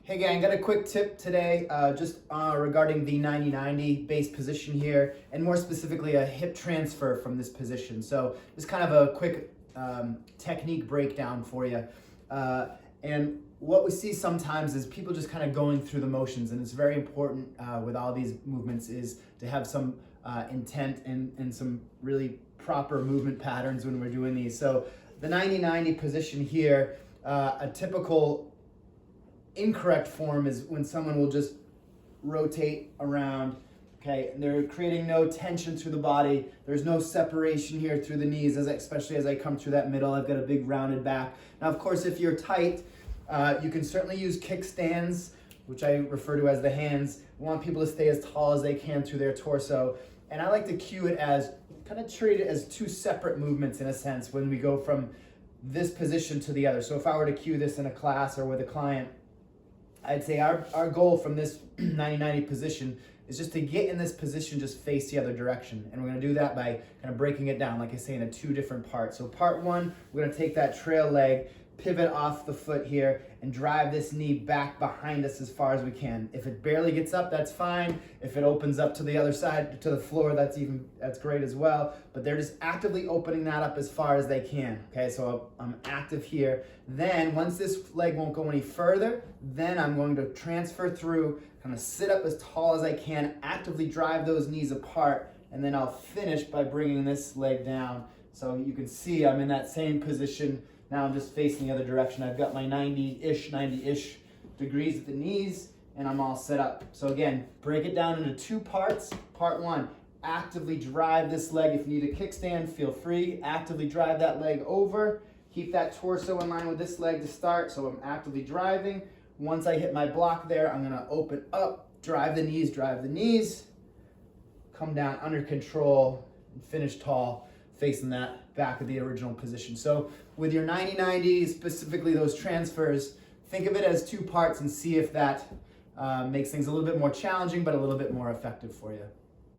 Hey gang, got a quick tip today just regarding the 90-90 base position here, and more specifically a hip transfer from this position. So just kind of a quick technique breakdown for you. And what we see sometimes is people just kind of going through the motions, and it's very important with all these movements is to have some intent and some really proper movement patterns when we're doing these. So the 90-90 position here, a typical incorrect form is when someone will just rotate around, okay, and they're creating no tension through the body. There's no separation here through the knees, especially as I come through that middle. I've got a big rounded back. Now, of course, if you're tight, you can certainly use kickstands, which I refer to as the hands. I want people to stay as tall as they can through their torso. And I like to cue it as, kind of treat it as two separate movements in a sense when we go from this position to the other. So if I were to cue this in a class or with a client, I'd say our goal from this 90-90 position is just to get in this position, just face the other direction. And we're gonna do that by kind of breaking it down, like I say, into two different parts. So part one, we're gonna take that trail leg, pivot off the foot here, and drive this knee back behind us as far as we can. If it barely gets up, that's fine. If it opens up to the other side, to the floor, that's great as well. But they're just actively opening that up as far as they can. Okay, so I'm active here. Then once this leg won't go any further, then I'm going to transfer through, kind of sit up as tall as I can, actively drive those knees apart, and then I'll finish by bringing this leg down. So you can see I'm in that same position. Now I'm just facing the other direction. I've got my 90-ish degrees at the knees, and I'm all set up. So again, break it down into two parts. Part one, actively drive this leg. If you need a kickstand, feel free. Actively drive that leg over. Keep that torso in line with this leg to start. So I'm actively driving. Once I hit my block there, I'm gonna open up, drive the knees, come down under control, and finish tall, facing that back of the original position. So with your 90-90, specifically those transfers, think of it as two parts and see if that makes things a little bit more challenging, but a little bit more effective for you.